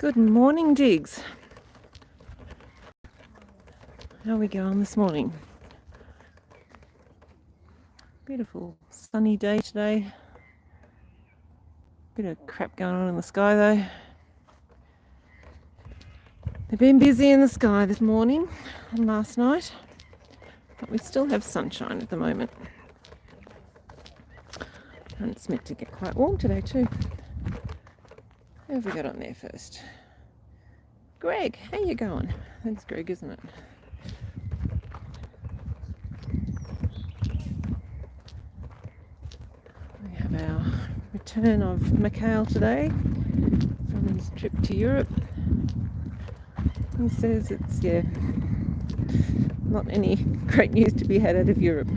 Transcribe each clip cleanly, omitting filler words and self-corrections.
Good morning, Diggs. How are we going this morning? Beautiful sunny day today. Bit of crap going on in the sky though. They've been busy in the sky this morning and last night, but we still have sunshine at the moment. And it's meant to get quite warm today too. Who have we got on there first? Greg, how you going? That's Greg, isn't it? We have our return of Mikhail today from his trip to Europe. He says it's, not any great news to be had out of Europe.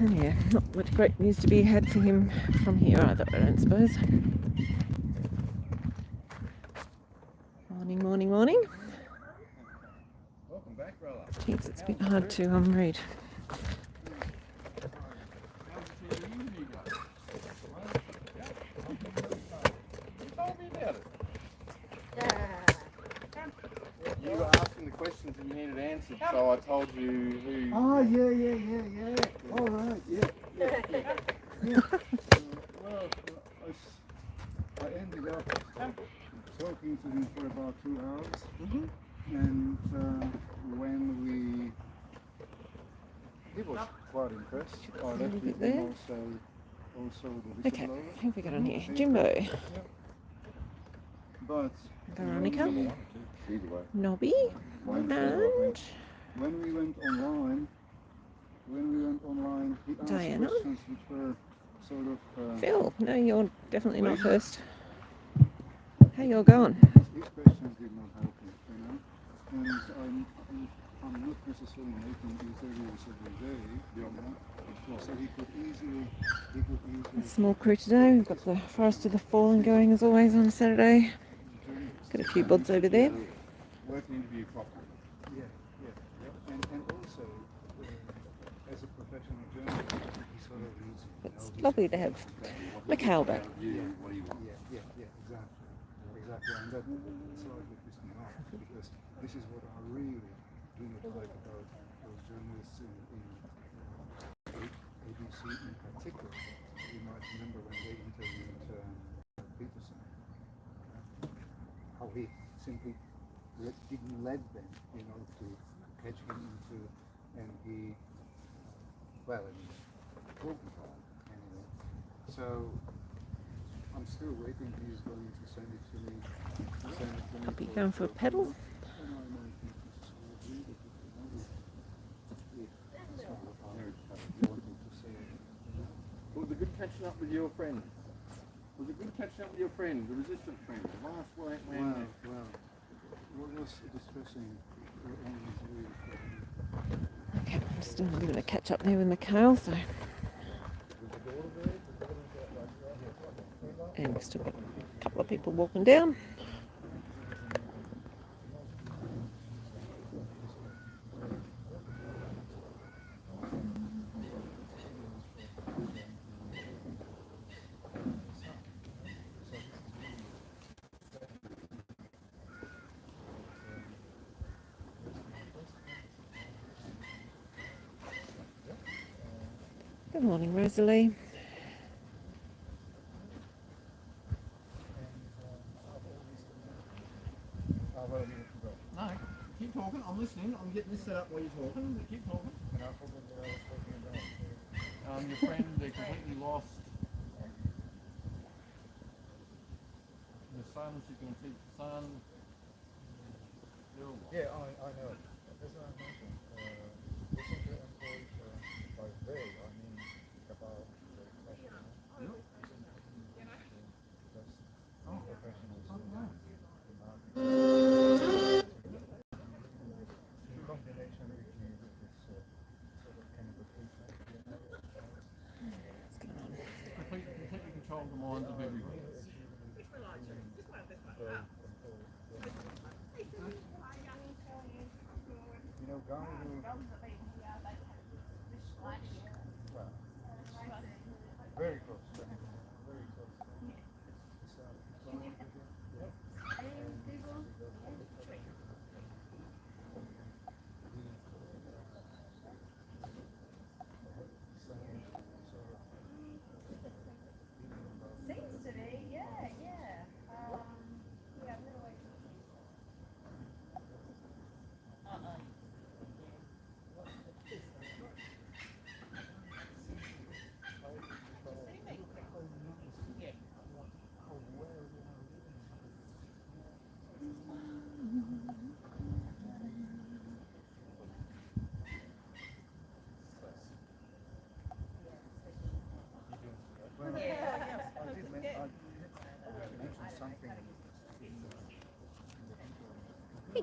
And yeah, not much great news to be had for him from here either, I don't suppose. Morning, morning, morning. Welcome back, brother. Jeez, it's a bit hard to read. You were asking the questions and you needed answered, so I told you who. Oh, yeah. All right, yeah. Well, I ended up talking to him for about 2 hours, and when he was quite impressed. I left with him also the Okay, whistleblower. who have we got on here? Jimbo, But Veronica, Nobby, and when we went online, he asked Diana? questions which were sort of Phil. No, you're definitely not first. How you all going? his questions did not help me, and I'm not necessarily making interviews every day, so he could easily. Small crew today. We've got the Forest of the Fallen going as always on a Saturday. Got a few buds over there. Work an interview properly. Yeah. And also, as a professional journalist, he sort of needs to know. It's lovely to have Mikhail back. Yeah, exactly. And that slightly pissed me off, because this is what I really do not like about those journalists in ABC in particular. You might remember when they interviewed Peterson, how he simply didn't let them, to catch him into, and he, broke it all anyway. So I'm still waiting. He's going to send it to me. I'll be going for a pedal. Was it good catching up with your friend? Was it good catching up with your friend, the resistant friend, the last white man? Well, what was distressing Okay, I'm just doing a bit of a catch up there with Mikhail, so. And we've still got a couple of people walking down. Good morning, Rosalie. No, keep talking. I'm listening. I'm getting this set up while you're talking. But keep talking. Your friend, they're completely lost. The son, she's going to teach the son. Yeah, I know. As I mentioned, recently employed by they, I mean about the professional. In combination with this sort of chemical treatment. Completely control the minds of everybody. Guy who, well,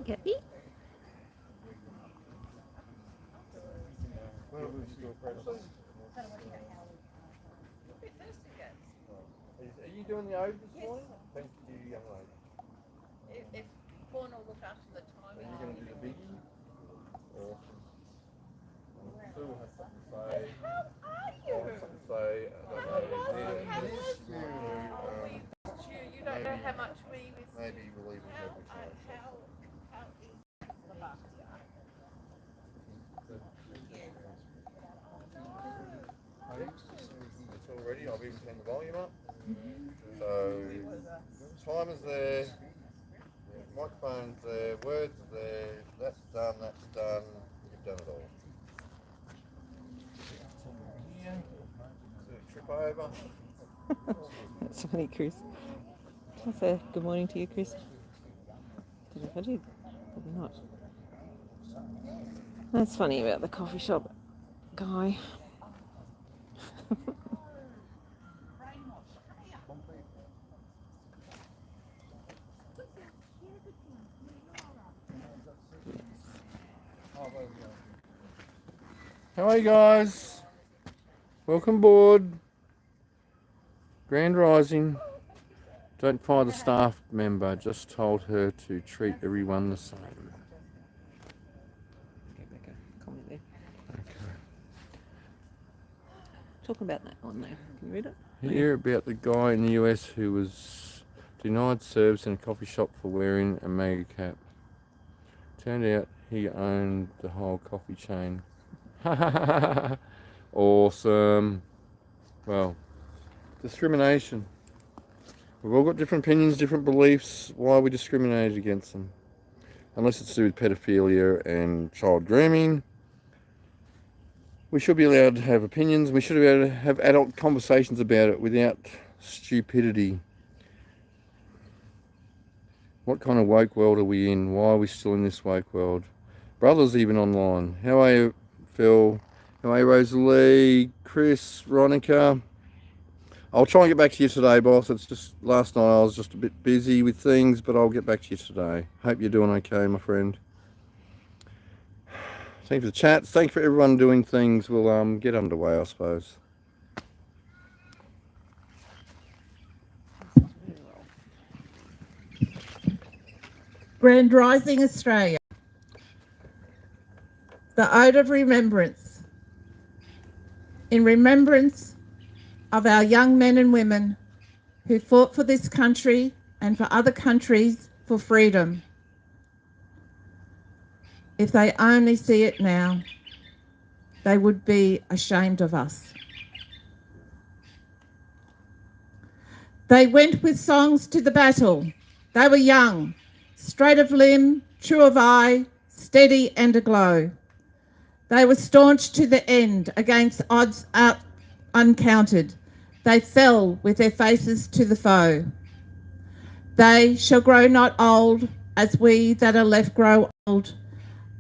Gabby. Are you doing the ode this morning? Thank you, young lady. If Paul will look after the timing. Are you going to do the biggie? Awesome. Sue has something to say. How are you? Something to say. I don't know. You don't know how much we miss. Maybe we'll even have a How is Slovakia? It's all ready. I've even turned the volume up. So, time is there. Microphone's there. Words are there. That's done. That's done. You've done it all. Yeah. Trip over. That's funny, Chris. I'll say good morning to you, Chris. Did I do? Probably not. That's funny about the coffee shop guy. How are you guys? Welcome aboard. Grand Rising. Don't fire the staff member. Just told her to treat everyone the same. Okay, make a comment there. Okay. Talk about that one now. Can you read it? Hear about the guy in the US who was denied service in a coffee shop for wearing a MAGA cap. Turned out he owned the whole coffee chain. Awesome. Well, discrimination. We've all got different opinions, different beliefs. Why are we discriminated against them? Unless it's to do with pedophilia and child grooming. We should be allowed to have opinions. We should be able to have adult conversations about it without stupidity. What kind of woke world are we in? Why are we still in this woke world? Brothers even online. How are you, Phil? How are you, Rosalie? Chris? Veronica? I'll try and get back to you today, boss. It's just last night I was just a bit busy with things, but I'll get back to you today. Hope you're doing okay, my friend. Thanks for the chats. Thanks for everyone doing things. We'll get underway, I suppose. Grand Rising Australia. The Ode of Remembrance. In remembrance of our young men and women who fought for this country and for other countries for freedom. If they only see it now, they would be ashamed of us. They went with songs to the battle. They were young, straight of limb, true of eye, steady and aglow. They were staunch to the end against odds out uncounted. They fell with their faces to the foe. They shall grow not old as we that are left grow old.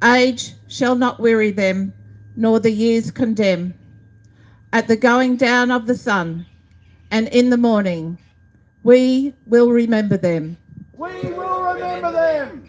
Age shall not weary them, nor the years condemn. At the going down of the sun and in the morning, we will remember them. We will remember them!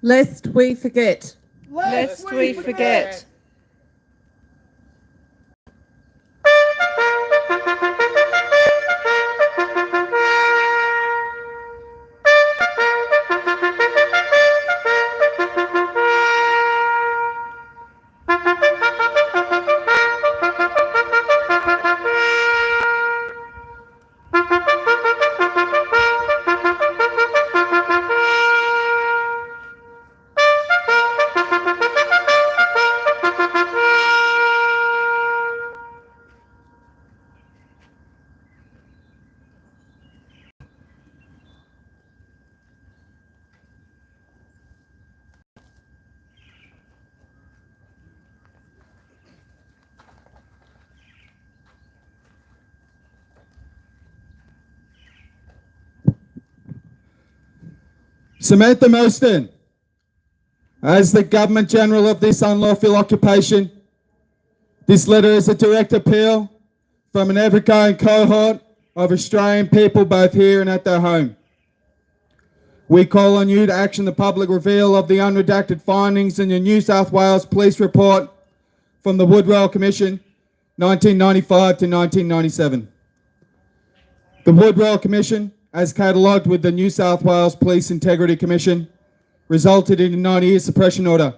lest we forget. Lest we forget. Samantha Mostyn, as the Government General of this unlawful occupation, this letter is a direct appeal from an ever-growing cohort of Australian people both here and at their home. We call on you to action the public reveal of the unredacted findings in the New South Wales Police Report from the Woodwell Commission, 1995 to 1997. The Woodwell Commission, as catalogued with the New South Wales Police Integrity Commission, resulted in a 90-year suppression order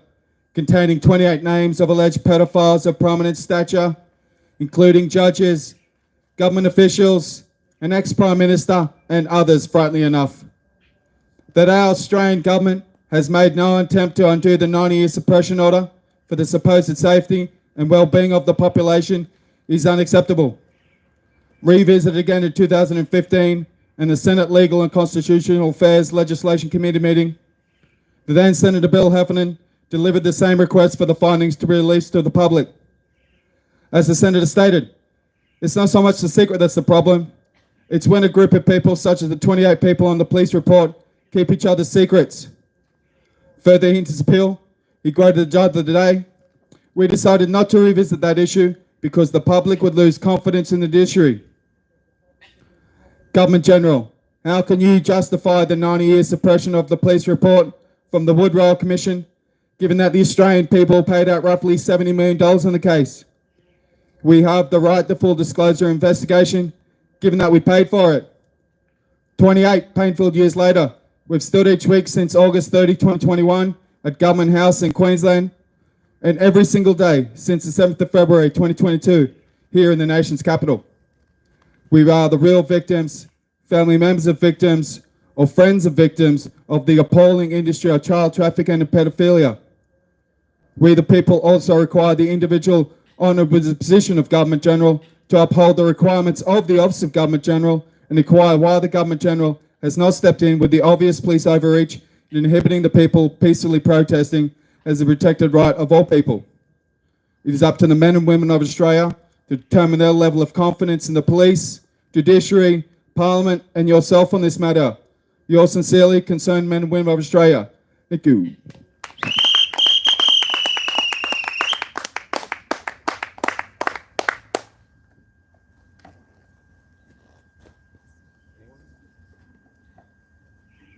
containing 28 names of alleged pedophiles of prominent stature, including judges, government officials, an ex-Prime Minister and others, frighteningly enough. That our Australian government has made no attempt to undo the 90-year suppression order for the supposed safety and well-being of the population is unacceptable. Revisited again in 2015 in the Senate Legal and Constitutional Affairs Legislation Committee meeting, the then Senator Bill Heffernan delivered the same request for the findings to be released to the public. As the Senator stated, it's not so much the secret that's the problem, it's when a group of people, such as the 28 people on the police report, keep each other's secrets. Further into his appeal, he quoted the judge of the day, "We decided not to revisit that issue because the public would lose confidence in the judiciary." Government General, how can you justify the 90-year suppression of the police report from the Woodwell Commission, given that the Australian people paid out roughly $70 million on the case? We have the right to full disclosure investigation, given that we paid for it. 28 painful years later, we've stood each week since August 30, 2021 at Government House in Queensland, and every single day since the 7th of February 2022 here in the nation's capital. We are the real victims, family members of victims, or friends of victims of the appalling industry of child trafficking and pedophilia. We the people also require the individual honoured with the position of Government General to uphold the requirements of the Office of Government General and inquire why the Government General has not stepped in with the obvious police overreach in inhibiting the people peacefully protesting as a protected right of all people. It is up to the men and women of Australia to determine their level of confidence in the police, judiciary, Parliament and yourself on this matter. Yours sincerely, concerned men and women of Australia. Thank you. Do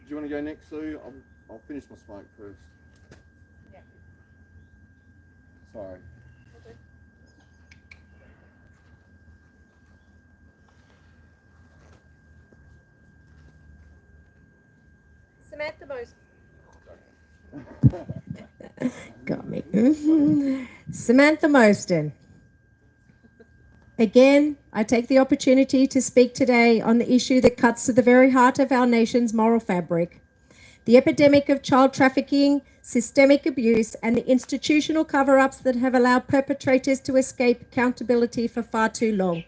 you want to go next, Sue? I'll finish my smoke first. Yeah. Sorry. Samantha Mostyn. Got me. Samantha Mostyn. Again, I take the opportunity to speak today on the issue that cuts to the very heart of our nation's moral fabric. The epidemic of child trafficking, systemic abuse, and the institutional cover-ups that have allowed perpetrators to escape accountability for far too long.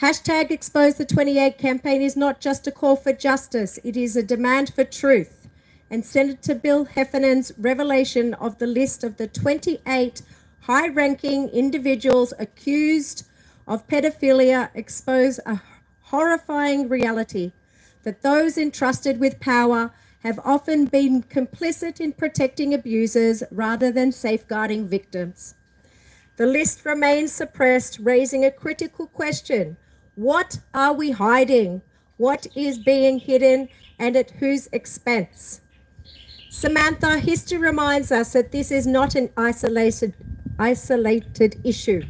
Hashtag Expose the 28 campaign is not just a call for justice, it is a demand for truth. And Senator Bill Heffernan's revelation of the list of the 28 high-ranking individuals accused of pedophilia expose a horrifying reality that those entrusted with power have often been complicit in protecting abusers rather than safeguarding victims. The list remains suppressed, raising a critical question. What are we hiding? What is being hidden and at whose expense? Samantha, history reminds us that this is not an isolated issue.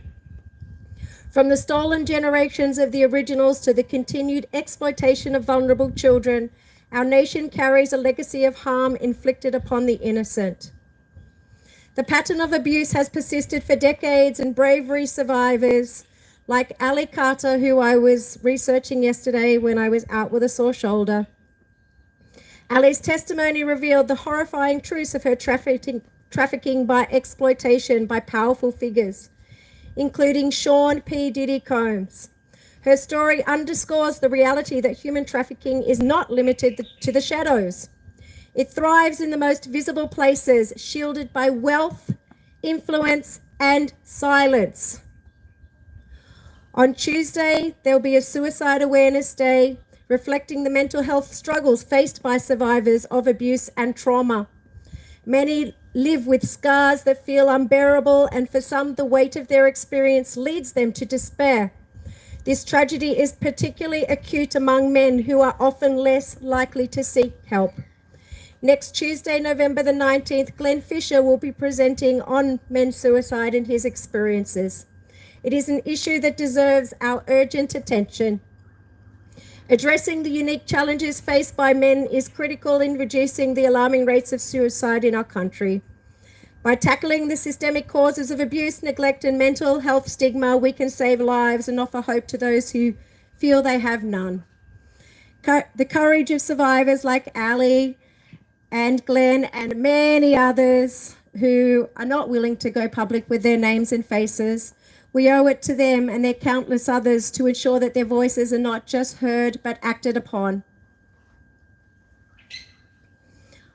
From the stolen generations of the originals to the continued exploitation of vulnerable children, our nation carries a legacy of harm inflicted upon the innocent. The pattern of abuse has persisted for decades, and bravery survivors like Ali Carter, who I was researching yesterday when I was out with a sore shoulder. Ali's testimony revealed the horrifying truths of her trafficking by exploitation by powerful figures, including Sean P. Diddy Combs. Her story underscores the reality that human trafficking is not limited to the shadows. It thrives in the most visible places, shielded by wealth, influence, and silence. On Tuesday, there'll be a Suicide Awareness Day, reflecting the mental health struggles faced by survivors of abuse and trauma. Many live with scars that feel unbearable, and for some, the weight of their experience leads them to despair. This tragedy is particularly acute among men, who are often less likely to seek help. Next Tuesday, November the 19th, Glenn Fisher will be presenting on men's suicide and his experiences. It is an issue that deserves our urgent attention. Addressing the unique challenges faced by men is critical in reducing the alarming rates of suicide in our country. By tackling the systemic causes of abuse, neglect, and mental health stigma, we can save lives and offer hope to those who feel they have none. The courage of survivors like Ali and Glenn and many others who are not willing to go public with their names and faces, we owe it to them and their countless others to ensure that their voices are not just heard but acted upon.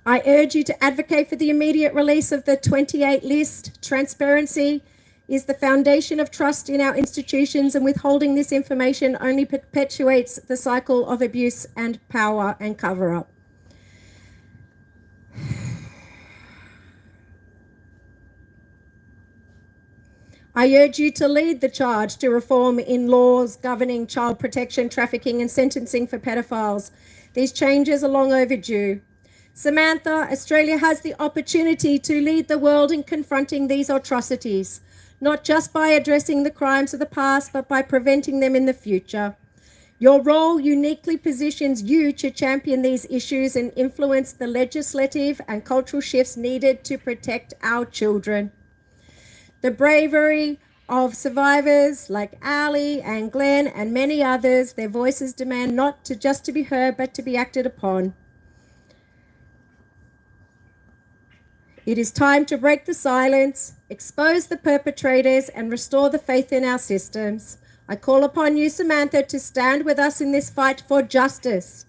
I urge you to advocate for the immediate release of the 28 list. Transparency is the foundation of trust in our institutions, and withholding this information only perpetuates the cycle of abuse and power and cover-up. I urge you to lead the charge to reform in laws governing child protection, trafficking, and sentencing for pedophiles. These changes are long overdue. Samantha, Australia has the opportunity to lead the world in confronting these atrocities, not just by addressing the crimes of the past, but by preventing them in the future. Your role uniquely positions you to champion these issues and influence the legislative and cultural shifts needed to protect our children. The bravery of survivors like Ali and Glenn and many others, their voices demand not to just to be heard, but to be acted upon. It is time to break the silence, expose the perpetrators, and restore the faith in our systems. I call upon you, Samantha, to stand with us in this fight for justice.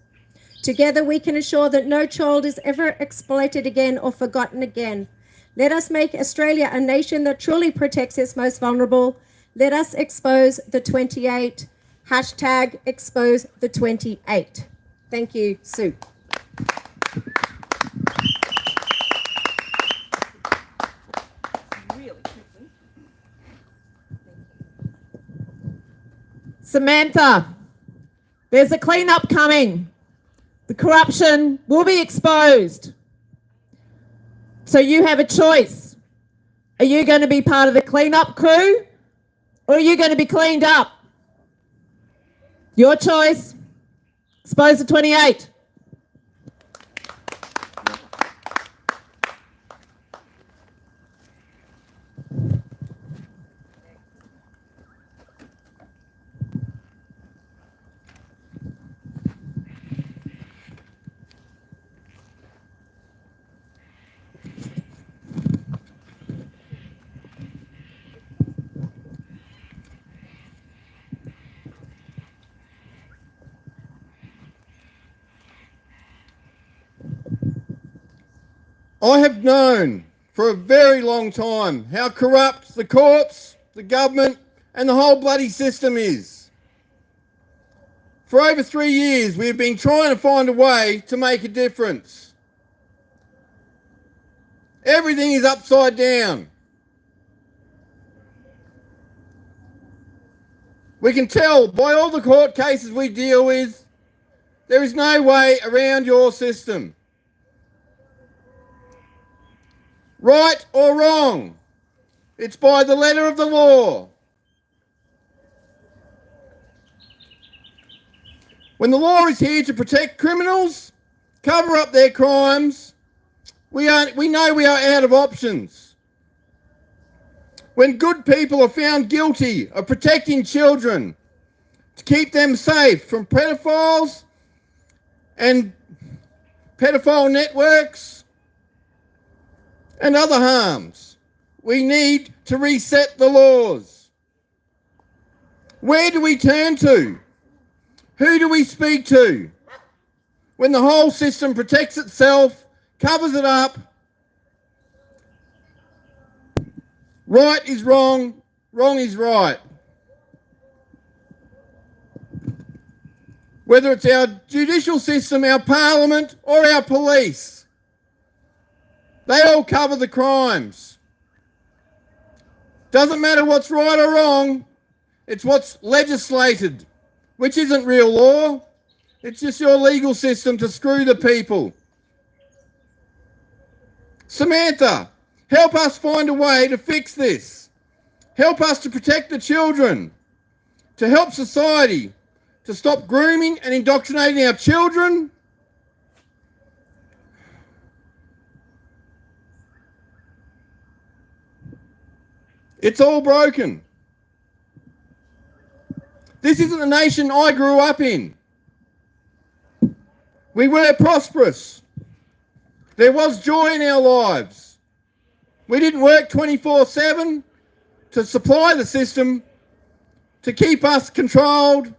Together we can ensure that no child is ever exploited again or forgotten again. Let us make Australia a nation that truly protects its most vulnerable. Let us expose the 28. Hashtag expose the 28. Thank you, Sue. Samantha, there's a clean-up coming. The corruption will be exposed. So you have a choice. Are you going to be part of the clean-up crew, or are you going to be cleaned up? Your choice. Expose the 28. I have known for a very long time how corrupt the courts, the government, and the whole bloody system is. For over 3 years, we have been trying to find a way to make a difference. Everything is upside down. We can tell by all the court cases we deal with, there is no way around your system. right or wrong. It's by the letter of the law. When the law is here to protect criminals, cover up their crimes, we know we are out of options. When good people are found guilty of protecting children to keep them safe from pedophiles and pedophile networks and other harms, we need to reset the laws. Where do we turn to? Who do we speak to when the whole system protects itself, covers it up? Right is wrong, wrong is right. Whether it's our judicial system, our parliament, or our police, they all cover the crimes. Doesn't matter what's right or wrong, it's what's legislated, which isn't real law. It's just your legal system to screw the people. Samantha, help us find a way to fix this. Help us to protect the children, to help society, to stop grooming and indoctrinating our children. It's all broken. This isn't the nation I grew up in. We were prosperous. There was joy in our lives. We didn't work 24/7 to supply the system to keep us controlled,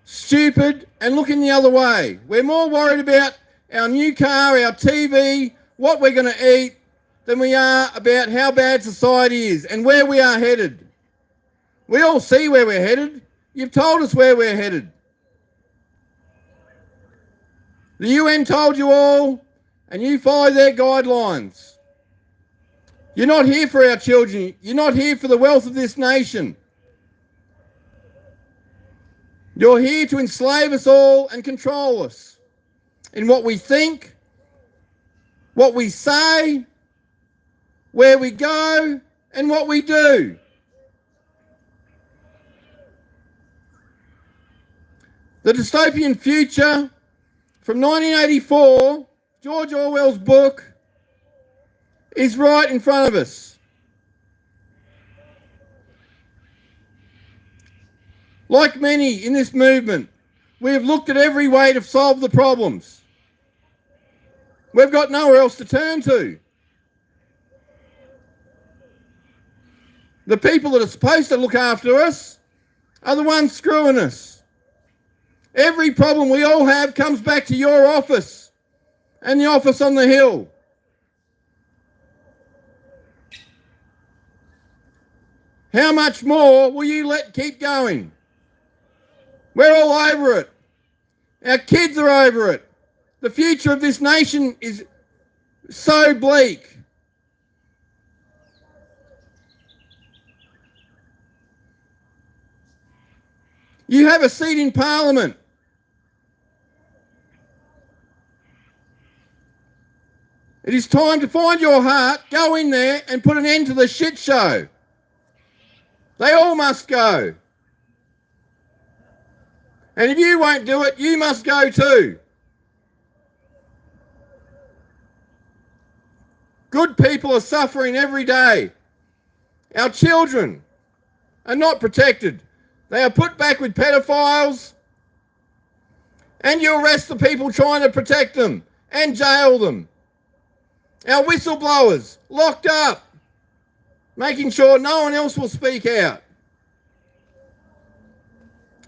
stupid, and looking the other way. We're more worried about our new car, our TV, what we're going to eat, than we are about how bad society is and where we are headed. We all see where we're headed. You've told us where we're headed. The UN told you all, and you follow their guidelines. You're not here for our children. You're not here for the wealth of this nation. You're here to enslave us all and control us in what we think, what we say, where we go, and what we do. The dystopian future from 1984, George Orwell's book, is right in front of us. Like many in this movement, we have looked at every way to solve the problems. We've got nowhere else to turn to. The people that are supposed to look after us are the ones screwing us. Every problem we all have comes back to your office and the office on the hill. How much more will you let keep going? We're all over it. Our kids are over it. The future of this nation is so bleak. You have a seat in Parliament. It is time to find your heart, go in there and put an end to the shit show. They all must go. And if you won't do it, you must go too. Good people are suffering every day. Our children are not protected. They are put back with pedophiles, and you arrest the people trying to protect them and jail them. Our whistleblowers locked up, making sure no one else will speak out.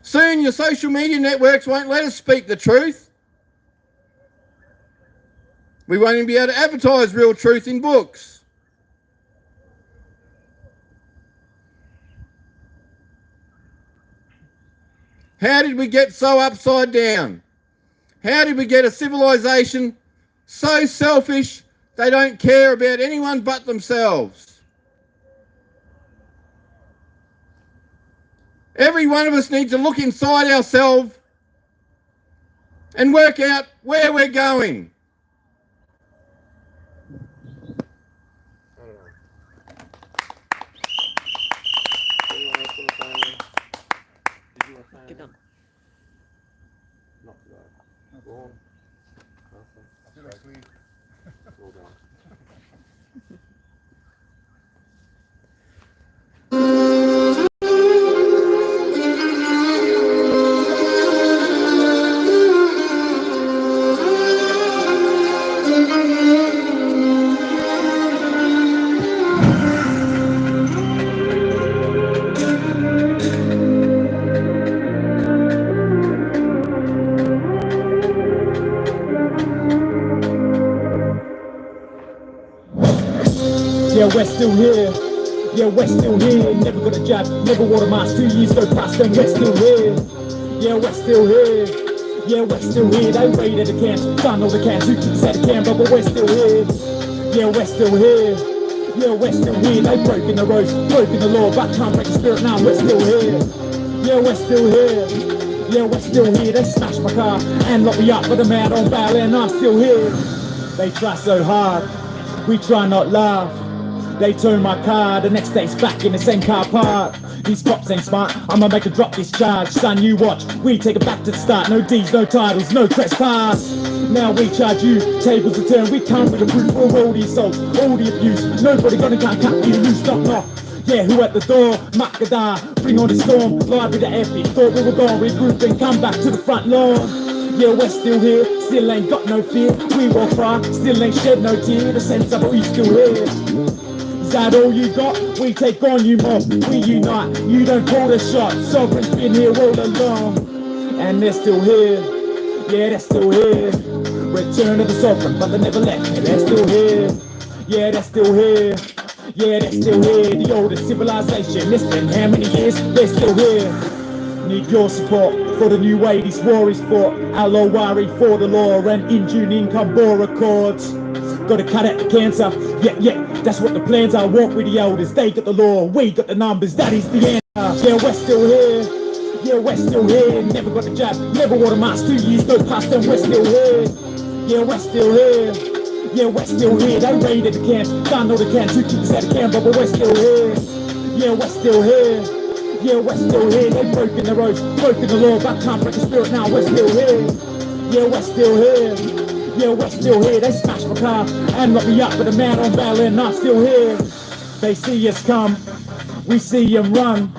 Soon your social media networks won't let us speak the truth. We won't even be able to advertise real truth in books. How did we get so upside down? How did we get a civilization so selfish they don't care about anyone but themselves? Every one of us needs to look inside ourselves and work out where we're going. Get on. Not today. Gone. Nothing. Did I sleep? It's all gone. Yeah, we're still here. Yeah, we're still here. Never got a job, never wore a mask. 2 years go past and we're still here. Yeah, we're still here. Yeah, we're still here. They raided the camps, done all the camps. Who kicks out the camp, but we're still here. Yeah, we're still here. Yeah, we're still here. They broken the roads, broken the law, but can't break the spirit now. We're still here. Yeah, we're still here. Yeah, we're still here. They smashed my car and locked me up, but I'm out on bail and I'm still here. They try so hard, we try not laugh. They turn my car, the next day's back in the same car park. These cops ain't smart, I'ma make a drop this charge. Son, you watch, we take it back to the start. No D's, no titles, no trespass. Now we charge you, tables are turned. We come with a proof for all the assaults, all the abuse. Nobody gonna cut you loose, knock knock. Yeah, who at the door? Makada, bring on the storm. Live with the epic, thought we were gone, regroup and come back to the front lawn. Yeah, we're still here, still ain't got no fear. We will cry, still ain't shed no tear. The sense of we still here. Is that all you got? We take on you mob, we unite. You don't call the shots, sovereign's been here all along. And they're still here, yeah, they're still here. Return of the sovereign, but they never left. Yeah, they're still here, yeah, they're still here. Yeah, they're still here, the oldest civilization. It's been how many years? They're still here. Need your support for the new way these war is fought. Alawari for the law and in June in Kambora Accords. Gotta cut out the cancer, yeah, that's what the plans are. Walk with the elders, they got the law, we got the numbers, that is the answer. Yeah, we're still here, yeah, we're still here. Never got the jab, never wore a mask. 2 years go past and we're still here. Yeah, we're still here, yeah, we're still here. They raided the camps, done all the camps. Who keeps out the camp, but we're still here. Yeah, we're still here. Yeah, we're still here. They broken the roads, broken the law, but can't break the spirit now. We're still here. Yeah, we're still here. Yeah, we're still here. They smashed my car and locked me up, but I'm out on bail and I'm still here. They see us come, we see them run.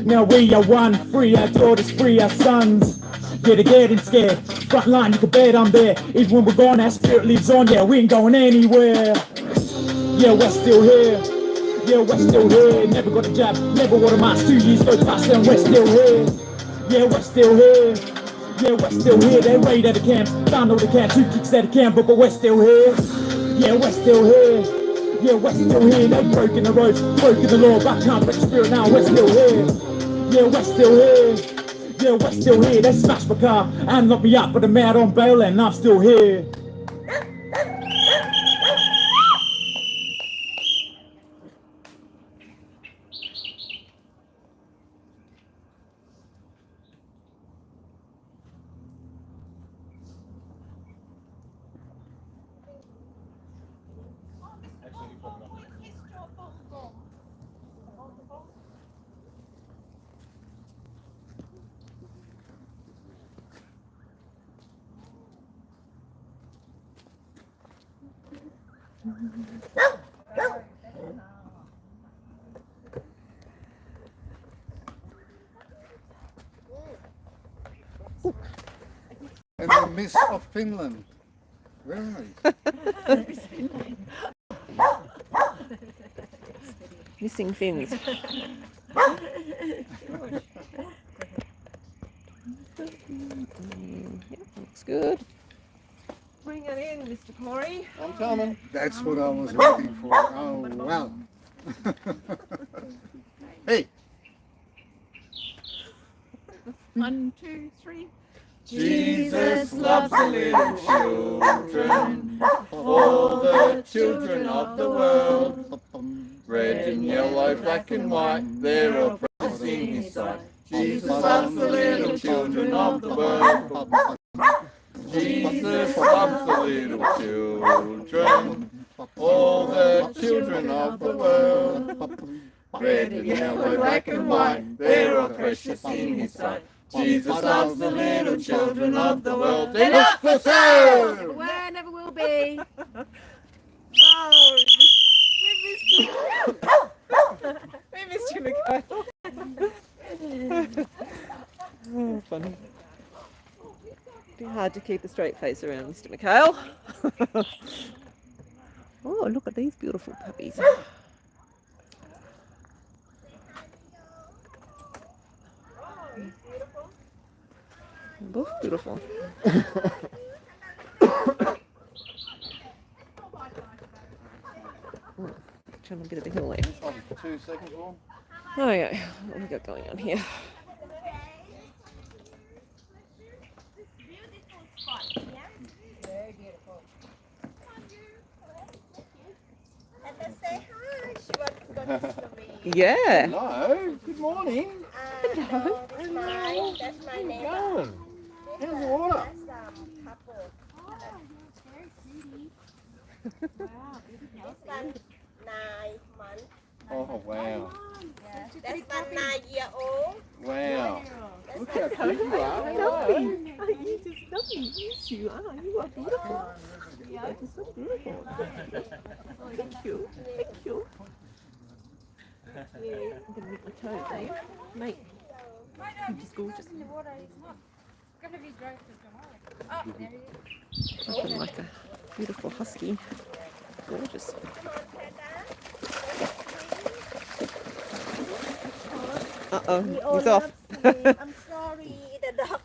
Now we are one, free our daughters, free our sons. Yeah, they're getting scared. Front line, you can bet I'm there. Even when we're gone, our spirit lives on. Yeah, we ain't going anywhere. Yeah, we're still here. Yeah, we're still here. Never got a jab, never wore a mask. 2 years go past and we're still here. Yeah, we're still here. Yeah, we're still here. They raided the camps, done all the camps. Who kicks out the camp, but we're still here. Yeah, we're still here. Yeah, we're still here. They broken the roads, broken the law, but can't break the spirit now. We're still here. Yeah, we're still here. Yeah, we're still here. They smashed my car and locked me up, but I'm out on bail and I'm still here. And the Miss of Finland. Where are you? Missing fins. Looks good. Bring it in, Mr. Corey. I'm coming. That's what I was waiting for. Oh, well. Hey. 1, 2, 3. Jesus loves the little children, all the children of the world. Red and yellow, black and white, they're all precious in his sight. Jesus loves the little children of the world. Jesus loves the little children, all the children of the world. Red and yellow, black and white, they're all precious in his sight. Jesus loves the little children of the world. They're not for sale! Never were, never will be. Oh, we missed you, Mikhail. Oh, funny. Be hard to keep a straight face around Mr. Mikhail. Oh, look at these beautiful puppies. Both beautiful. Trying to get a bit of hill there. 2 seconds long. Oh yeah, what we got going on here? Yeah. Hello, good morning. Hello. That's my How's it neighbor. going? How's the water? Couple. This one 9 months. Oh, wow. That's one 9-year-old. Wow. Look how That's cute you are. Hello. Oh, you just lovely. Yes, you are. You are beautiful. That is so beautiful. Thank you. Thank you. I'm gonna make my toes, eh? Mate, you're just gorgeous. Looking like a beautiful husky. Gorgeous. Uh-oh, he's off. I'm sorry, the dog.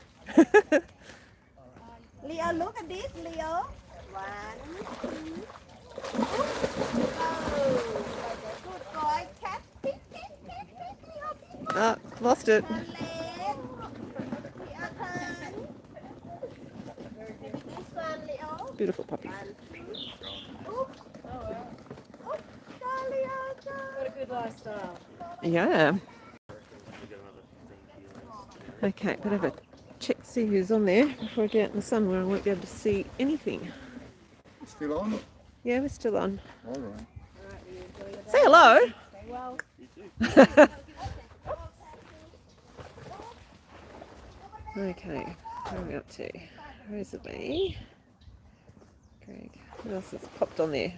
Leo, look at this, Leo. 1, 2. Oh, good boy, cat. Ah, lost it. Leg. The other. Maybe this one, Leo. Beautiful puppies. Oop. Oop. Go, Leo, go. What a good lifestyle. Yeah. Okay, better have a check to see who's on there before I get out in the sun where I won't be able to see anything. Still on? Yeah, we're still on. All right. Say hello. Okay, what are we up to? Rosalie. Greg. Who else has popped on there?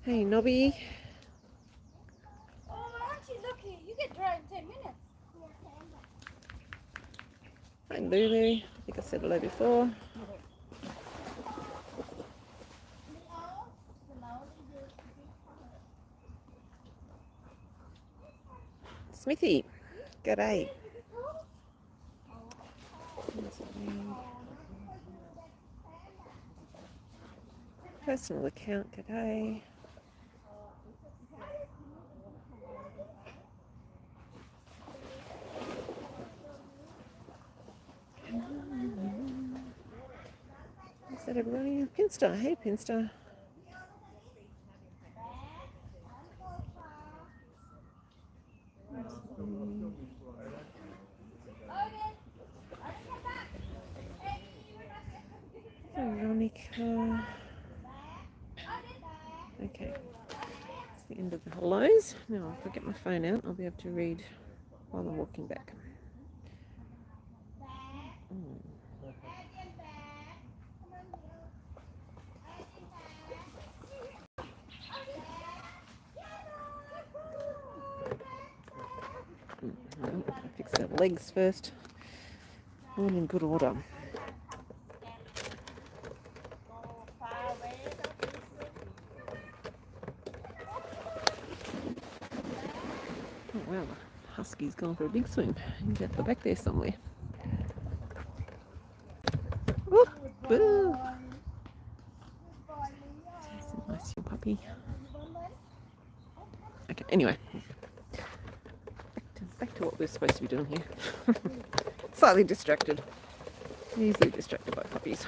Hey, Nobby. Oh, aren't you lucky? You get dry in 10 minutes. Hi, Lulu. I think I said hello before. Smithy. G'day. Personal account, g'day. Is that everybody? Pinster, hey Pinster. Veronica. Okay, it's the end of the hellos. Now, if I get my phone out, I'll be able to read while I'm walking back. I'll fix their legs first. All in good order. Oh wow, the husky's gone for a big swim. You have to go back there somewhere. Whoop, boo. That's a nice young puppy. Okay, anyway. Back to what we're supposed to be doing here. Slightly distracted. Easily distracted by puppies.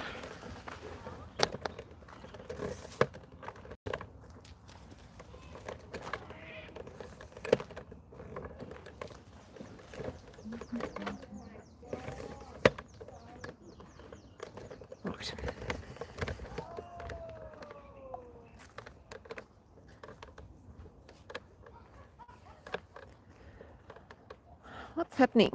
Right. What's happening?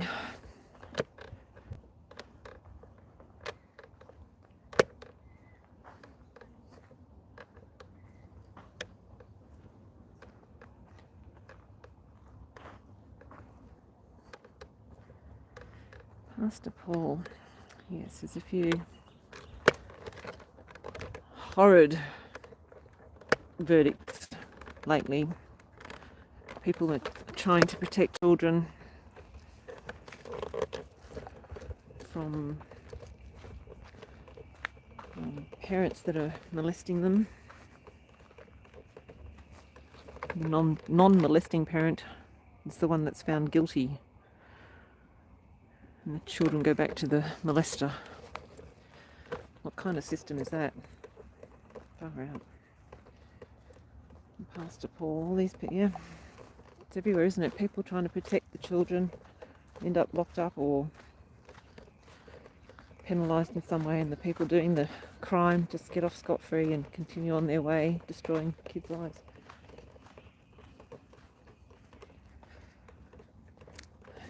Pastor Paul. Yes, there's a few horrid verdicts lately. People are trying to protect children from parents that are molesting them. The non-molesting parent is the one that's found guilty, and the children go back to the molester. What kind of system is that? Far out. Pastor Paul, all these people, yeah. It's everywhere, isn't it? People trying to protect the children end up locked up or penalised in some way, and the people doing the crime just get off scot-free and continue on their way, destroying kids' lives.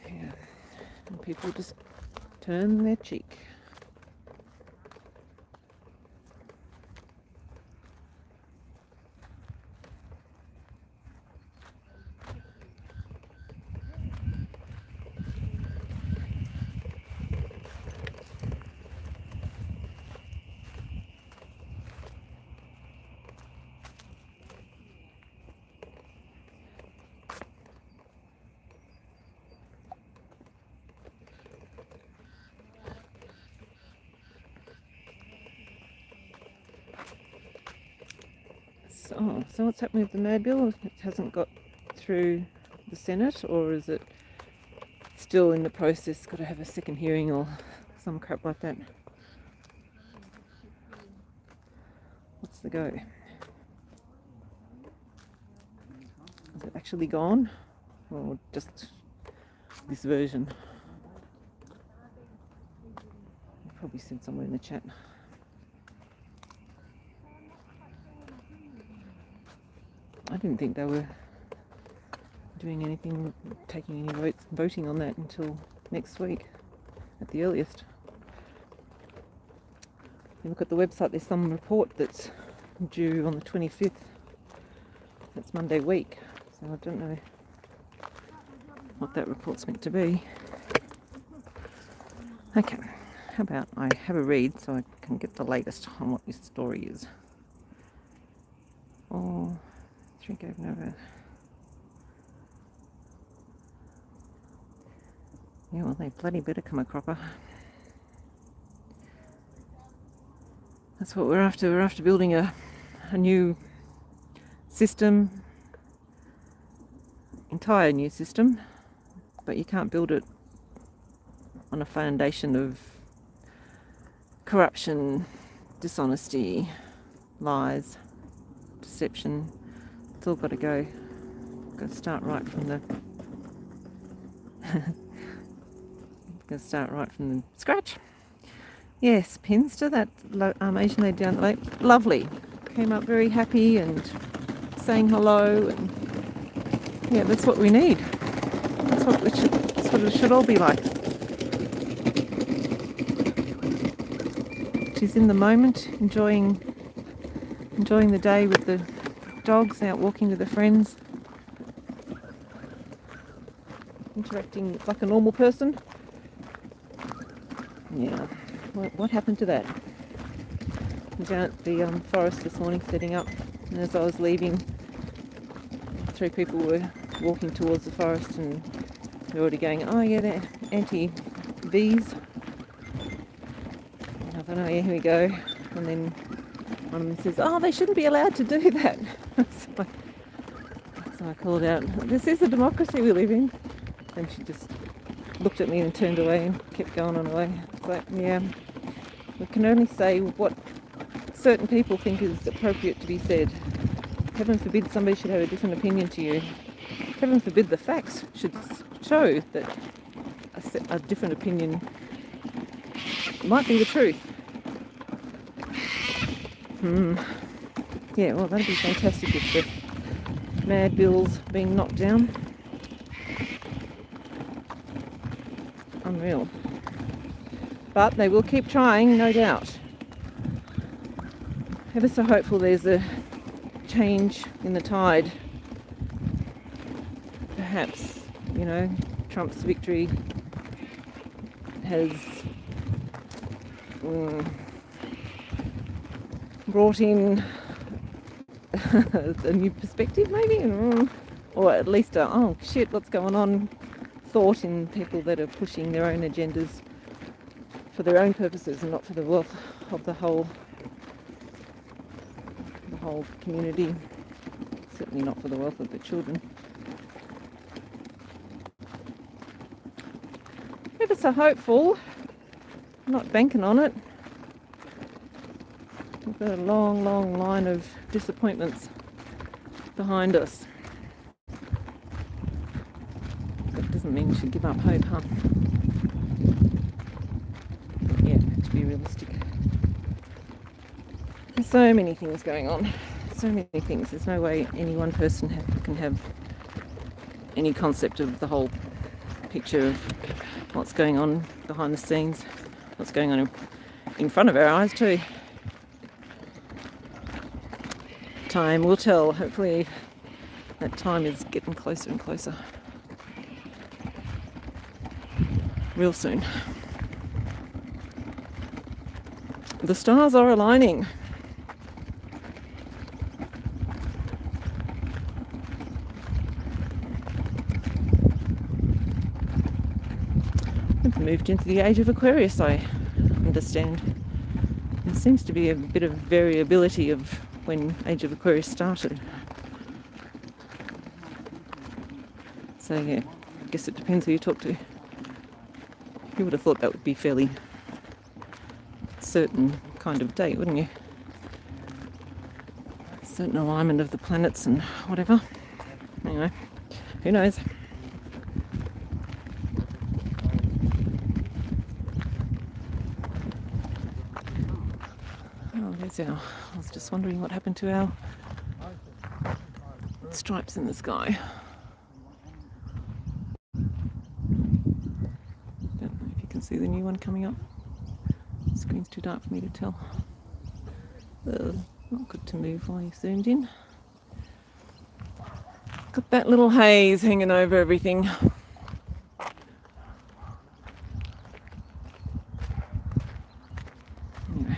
Yeah. And people just turn their cheek. So what's happening with the MAD bill? It hasn't got through the Senate, or is it still in the process? Got to have a second hearing or some crap like that? What's the go? Is it actually gone, or just this version? I probably said somewhere in the chat. I didn't think they were doing anything, taking any voting on that until next week at the earliest. You look at the website, there's some report that's due on the 25th. That's Monday week, so I don't know what that report's meant to be. Okay, how about I have a read so I can get the latest on what this story is. Oh, 3 gave Nova. Yeah, well, they bloody better come a cropper. That's what we're after. We're after building a new system, entire new system, but you can't build it on a foundation of corruption, dishonesty, lies, deception. It's all got to go. Got to start right from the scratch. Yes, Pinster, that Asian lady down the lake, lovely. Came up very happy and saying hello, and yeah, that's what we need. That's what it should all be like. She's in the moment, enjoying the day with the dogs, out walking with her friends, interacting like a normal person. Yeah, what happened to that? I'm down at the forest this morning setting up, and as I was leaving, 3 people were walking towards the forest, and they're already going, oh yeah, they're anti-bees. And I thought, oh yeah, here we go. And then one of them says, oh, they shouldn't be allowed to do that. So I called out, this is a democracy we live in. And she just looked at me and turned away and kept going on her way. It's like, yeah, we can only say what certain people think is appropriate to be said. Heaven forbid somebody should have a different opinion to you. Heaven forbid the facts should show that a different opinion might be the truth. Yeah, well, that'd be fantastic if the MAD bill's being knocked down. Unreal. But they will keep trying, no doubt. Ever so hopeful there's a change in the tide. Perhaps, Trump's victory has brought in a new perspective, maybe, or at least a, oh shit, what's going on, thought in people that are pushing their own agendas for their own purposes and not for the wealth of the whole community. Certainly not for the wealth of the children. Ever so hopeful. I'm not banking on it. We've got a long, long line of disappointments behind us. That doesn't mean we should give up hope, huh? But yeah, to be realistic. There's so many things going on. So many things. There's no way any one person can have any concept of the whole picture of what's going on behind the scenes, what's going on in front of our eyes too. Time will tell. Hopefully that time is getting closer and closer. Real soon. The stars are aligning. We've moved into the age of Aquarius, I understand. There seems to be a bit of variability of when age of Aquarius started. So yeah, I guess it depends who you talk to. You would have thought that would be fairly certain kind of date, wouldn't you? Certain alignment of the planets and whatever. Anyway, who knows? Oh, there's our... I was just wondering what happened to our stripes in the sky. Don't know if you can see the new one coming up. The screen's too dark for me to tell. Not good to move while you're zoomed in. Got that little haze hanging over everything. Anyway.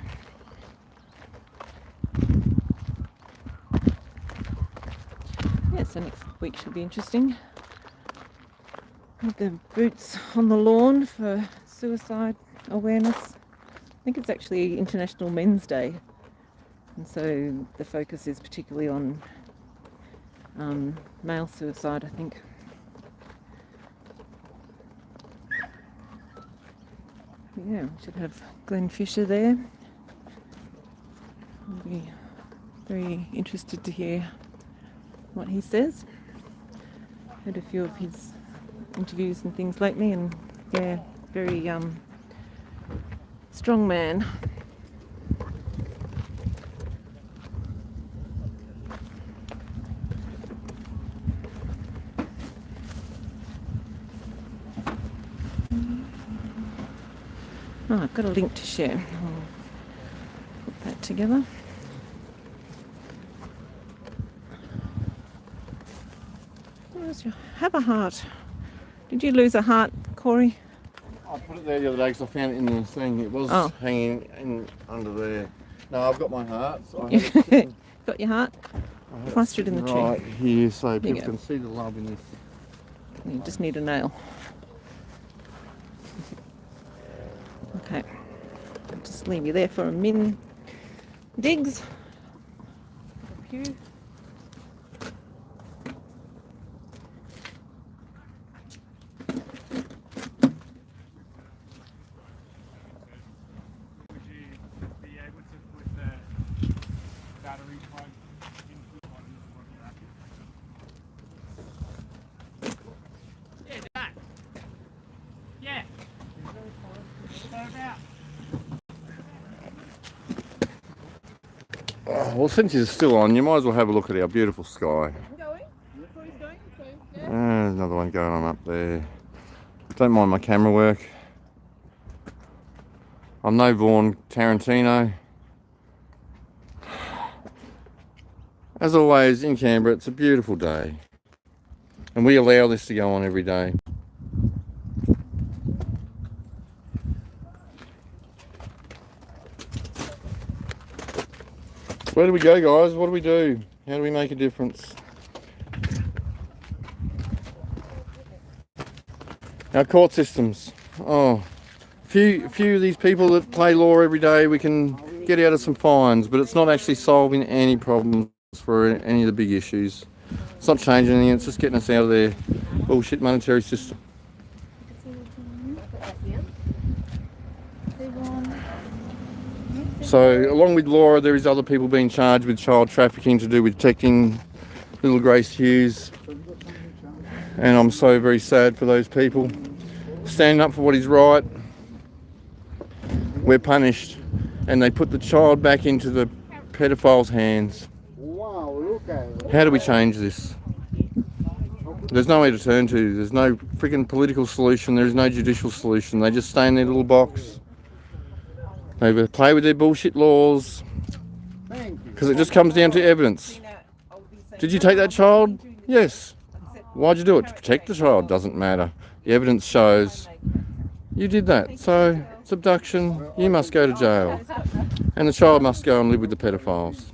Yeah, so next week should be interesting. With the boots on the lawn for suicide awareness. I think it's actually International Men's Day. And so the focus is particularly on male suicide, I think. Yeah, we should have Glenn Fisher there. I'll be very interested to hear what he says. Heard a few of his interviews and things lately, and yeah, very strong man. Oh, I've got a link to share. I'll put that together. Where's your... Have a heart. Did you lose a heart, Corey? I put it there the other day because I found it in the thing. It was hanging in under there. No, I've got my heart. So Got your heart? Plastered in the tree. Right here, so people can see the love in this. You just need a nail. Okay. I'll just leave you there for a min. Digs. Up here. Well, since it's still on, you might as well have a look at our beautiful sky. There's another one going on up there. Don't mind my camera work. I'm no Vaughan Tarantino. As always, in Canberra, it's a beautiful day. And we allow this to go on every day. Where do we go, guys? What do we do? How do we make a difference? Our court systems. Oh, few of these people that play law every day, we can get out of some fines, but it's not actually solving any problems for any of the big issues. It's not changing anything, it's just getting us out of their bullshit monetary system. So, along with Laura, there is other people being charged with child trafficking to do with protecting little Grace Hughes. And I'm so very sad for those people. Standing up for what is right, we're punished. And they put the child back into the pedophile's hands. How do we change this? There's nowhere to turn to. There's no freaking political solution. There's no judicial solution. They just stay in their little box. They play with their bullshit laws. Because it just comes down to evidence. Did you take that child? Yes. Why'd you do it? To protect the child? Doesn't matter. The evidence shows you did that. So it's abduction. You must go to jail. And the child must go and live with the pedophiles.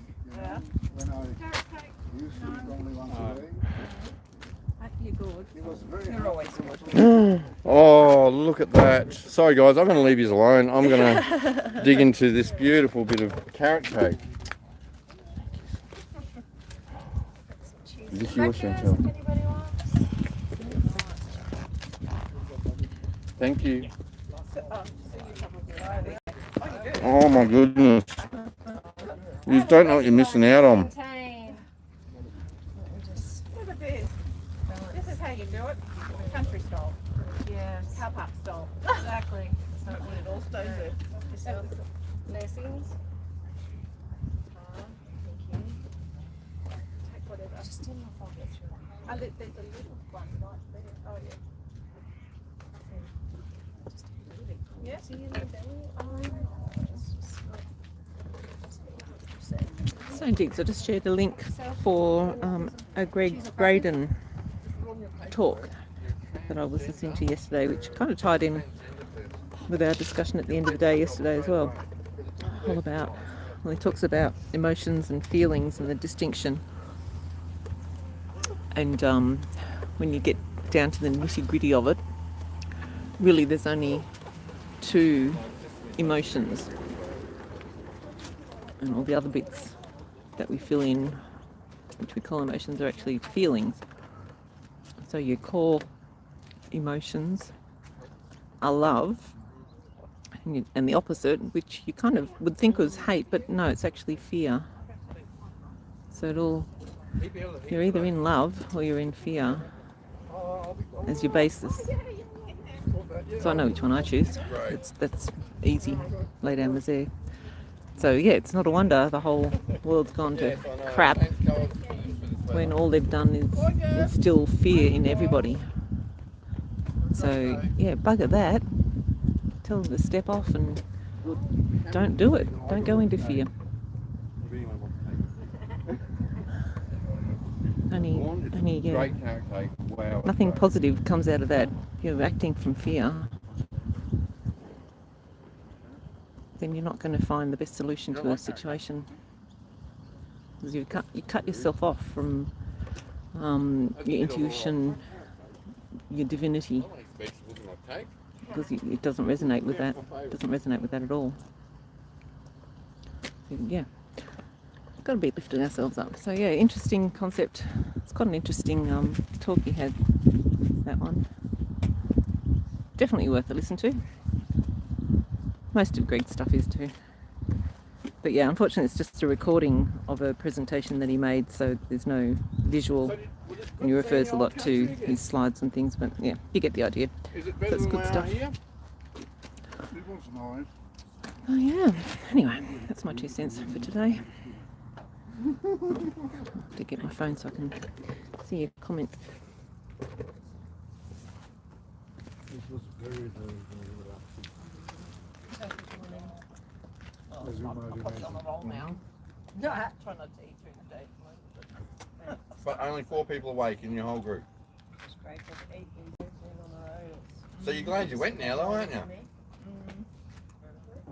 Oh, look at that. Sorry guys, I'm going to leave you alone. I'm going to dig into this beautiful bit of carrot cake. Is this yours, Chantel? Thank you. Oh my goodness. You don't know what you're missing out on. Look at this. This is how you do it. Country style. Yeah. Car park style. Exactly. So it all stays there. Blessings. Thank you. Take whatever. Just in my pocket. Oh, there's a little one right there. Oh, yeah. Yeah. See you later. So Diggs, I just shared a link for a Greg Braden talk that I was listening to yesterday, which kind of tied in with our discussion at the end of the day yesterday as well. All about, well, he talks about emotions and feelings and the distinction. And when you get down to the nitty-gritty of it, really there's only two emotions, and all the other bits that we fill in, which we call emotions, are actually feelings. So your core emotions are love, and the opposite, which you kind of would think was hate, but no, it's actually fear. So you're either in love or you're in fear as your basis. So I know which one I choose. That's easy. Lay down the there. So yeah, it's not a wonder the whole world's gone to crap when all they've done is instill fear in everybody. So yeah, bugger that. Tell them to step off and don't do it. Don't go into fear. Only yeah. Nothing positive comes out of that. You're acting from fear. Then you're not going to find the best solution to a situation. Because you cut yourself off from your intuition, your divinity, because it doesn't resonate with that. It doesn't resonate with that at all. Yeah, got to be lifting ourselves up. So yeah, interesting concept. It's quite an interesting talk he had. That one definitely worth a listen to. Most of Greg's stuff is too. But yeah, unfortunately it's just a recording of a presentation that he made, so there's no visual, and he refers a lot to his slides and things, but yeah, you get the idea. So it's good stuff. Oh yeah, anyway, that's my 2 cents for today. I'll have to get my phone so I can see your comments. This was very, very, very relaxing. On the roll now. No, I try not to eat during the day. But only 4 people awake in your whole group. So you're glad you went now though, aren't you? I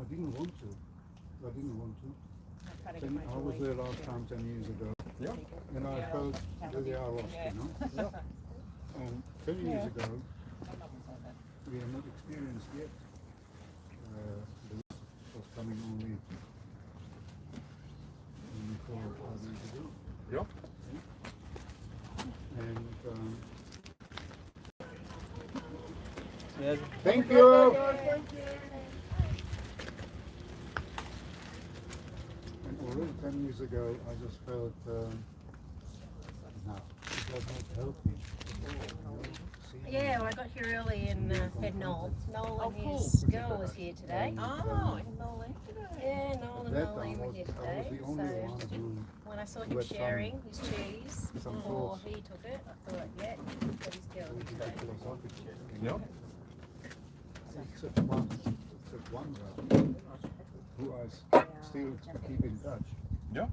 didn't want to. I was there last time 10 years ago. Yeah. And I felt that they are lost, you know. Yeah. And 10 years ago, we have not experienced yet. The loss was coming only 4 or 5 years ago. Yeah. And Yes. thank you. And already 10 years ago, I just felt no, it was not healthy. Yeah, well, I got here early and fed Noel. Noel and his girl was here today. Oh, Nolan today. Yeah, Noel and That Nolene time were was, here I was today. the only So one who when I saw him who had sharing his cheese some before thoughts. he took it, I thought, yeah, he's got his girl would be today. philosophical. Yeah. Except one guy who I still keep in touch. Yeah.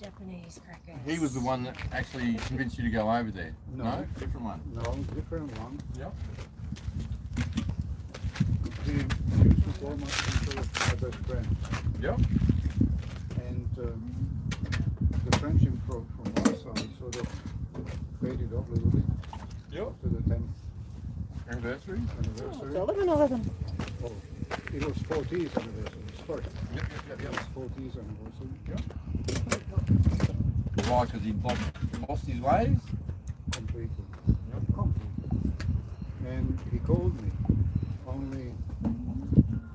Japanese crackers. He was the one that actually convinced you to go over there. No. Different one. No, different one. Yeah. He used to call myself my best friend. Yeah. And the friendship from my side sort of faded off a little bit Yeah. after the 10th Anniversary. anniversary. 11. Oh, it was 40th anniversary. Sorry. Yep. It was 40th anniversary. Why? Because he lost his ways. Completely. Completely. And he called me only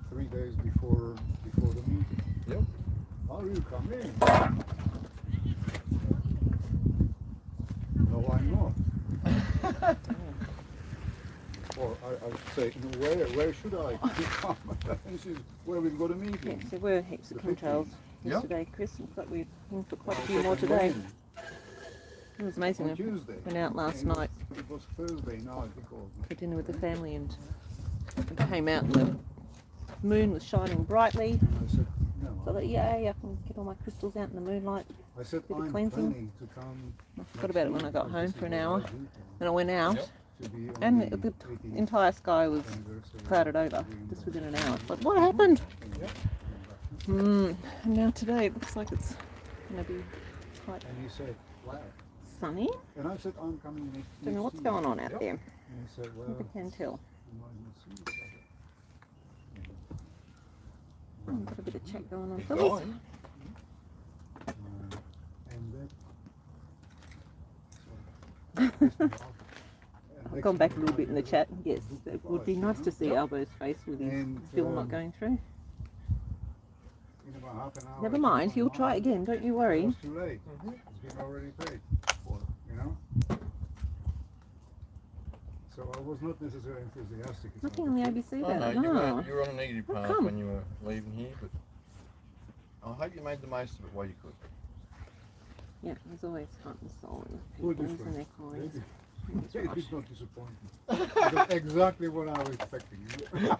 3 days before the meeting. Yep. Are you coming? No, I'm not. Or I should say, where should I come? This is where we've got a meeting. Yes, there were heaps of chemtrails yesterday, Chris. Looks like we've put quite a few more Second today. rain It was amazing. on We Tuesday. went out last It was- night It was Thursday night he called me. for dinner with the family and we came out and the moon was shining brightly. And I said, So I no. thought, yay, I can get all my crystals out in the moonlight. I said, bit of I'm cleansing. planning to come. I forgot about it when I got home for an hour. Then I went out Yep. To be on and the the 18th entire sky was anniversary clouded of over the just within an hour. But what happened? Yep. And now today it looks like it's going to be quite And he said, wow. sunny. And I said, I'm coming next Don't know what's year." going on out Yep. there. And he said, well, Never can tell. we might not see each other. Got a bit of chat going on. He's Phyllis. gone. And I've gone back a little bit in the chat. Yes, it would be nice to see Albo's face with his And, film not going through. in about half an hour, Never I mind, took he'll my try mind. again, don't you It worry. was too late. It's been already paid for, you know? So I was not necessarily enthusiastic about Nothing on the it. ABC Oh, about no, it, you no. were on a negative How path come? when you were leaving here, but I hope you made the most of it while you could. Yeah, there's always heart and soul in Put it people's this and way. their coins. Maybe. That's It right. did not disappoint me. That's exactly what I was expecting. You know?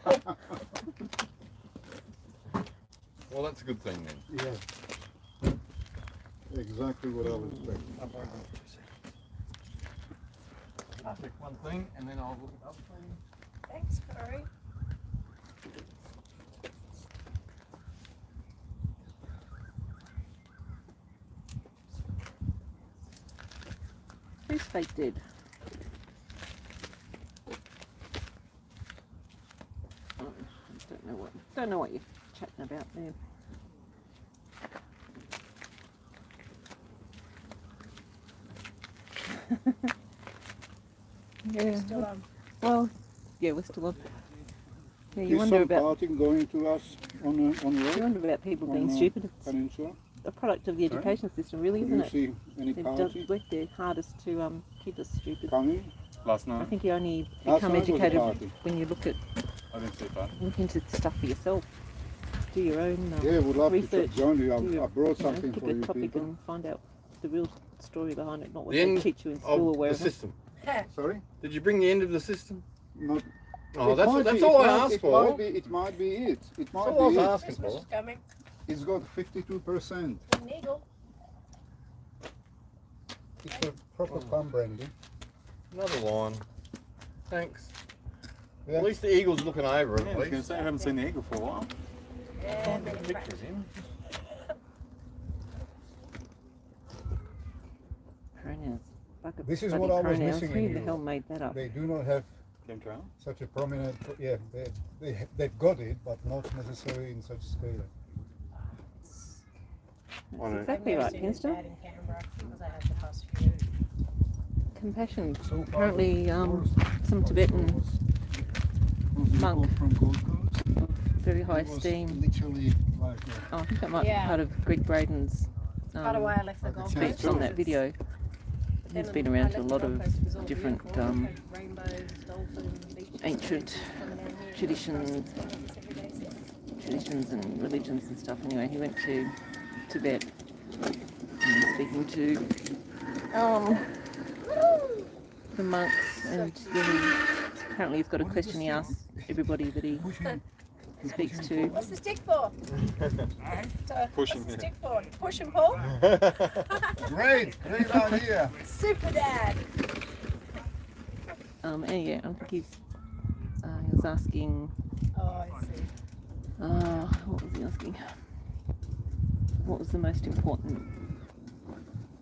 Well, that's a good thing then. Yes. Exactly what I was expecting. I'll pick one thing and then I'll look at the other thing. Thanks, Corey. Who's fake dead? Oh, I don't know what you're chatting about there. Yeah. Still on. Well, yeah, we're still on. Yeah, you Is wonder some about parting going to us on the you road? wonder about people being on, stupid. It's Peninsula? a product of the Sorry? education system, really, Do isn't you it? see any They've party worked their hardest to keep us stupid. coming? Last I night, think you only Last become night was a educated party. when you look I didn't see a party. into stuff for yourself. Do your own Yeah, we'd love research. to join you. do your- I brought you know, something pick for a you topic people. and find out the real story behind it, not what The they end teach you in of school or the wherever. system. Sorry? Did you bring the end of the system? Not, Oh, it that's might that's be- all it I might- asked it for. Might be, it might be it. It That's might all I was be it. asking Christmas for. is coming. It's got 52%. Niggle. It's a proper plum brandy. Another line. Thanks. Yeah. At least the eagle's looking over it. Yeah, I At was going to least. say I haven't seen the eagle for a while. Yeah, Pictures in. Fuck This is bloody what I was pronouns. missing Who in the you. hell made that up? They do not have such a prominent, yeah, they've got it, but not necessarily in such scale. That's exactly right, Kinster. Compassion. So far, Apparently, some Tibetan monk, from Gold Coast, very high it was esteem. literally like Oh, I think that might be part of Greg Braden's Part of why I left the Gold Speech Coast. speech on that video. He's been around to a lot of different ancient traditions and religions and stuff. Anyway, he went to Tibet and was speaking to the monks, and then apparently he's got a question he asks everybody that he speaks to. What's the stick for? Pushing What's the stick for? Push and pull? great idea. Super Dad. And yeah, I think he was asking, Oh, I see. what was he asking? What was the most important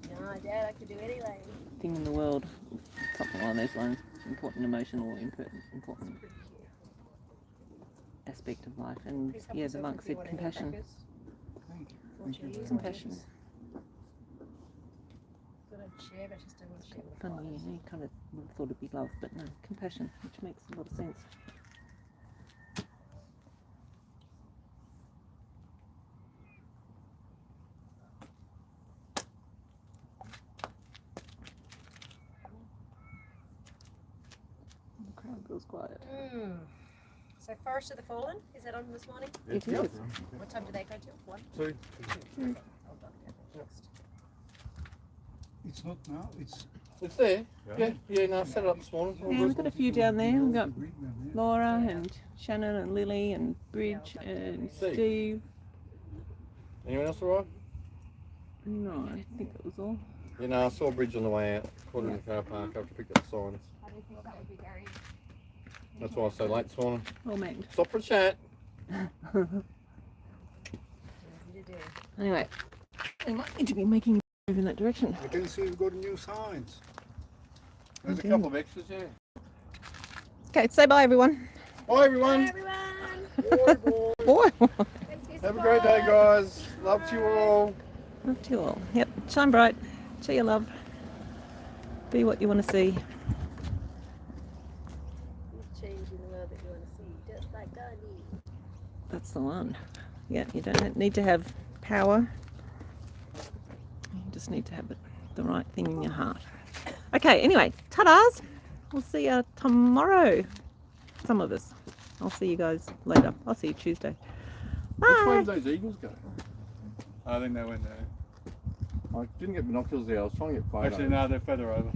No, Dad, I could do any lane. thing in the world? Something along those lines. Important emotion or important aspect of life. And yeah, the monk said compassion. Compassion. Funny, yeah, he kind of would have thought it'd be love, but no, compassion, which makes a lot of sense. The crowd feels quiet. So Forest of the Fallen, is that on this morning? It is. What time do they go to? 1? 2. It's not now, it's It's there. Yeah, no, I set it up this morning. All Yeah, good. we've got a few down there. We've got green one, yeah. Laura and Shannon and Lily and Bridge and Steve. Anyone else arrive? No, I think that was all. Yeah, no, I saw a bridge on the way out. Caught it in the car park after I picked up the signs. That's why I was so late this morning. All manned. Stop for a chat. Anyway, we might need to be making a move in that direction. I can see we've got new signs. There's a couple of extras, yeah. Okay, say bye everyone. Bye everyone. Boy. Have a great day, guys. Love to you all. Love to you all. Yep, shine bright. Show your love. Be what you want to see. Change in the world that you want to see, just like Gandhi. That's the one. Yeah, you don't need to have power. You just need to have the right thing in your heart. Okay, anyway, ta-das. We'll see you tomorrow. Some of us. I'll see you guys later. I'll see you Tuesday. Bye. Which way did those eagles go? I think they went there. I didn't get binoculars there. I was trying to get photos. Actually, no, they're further over.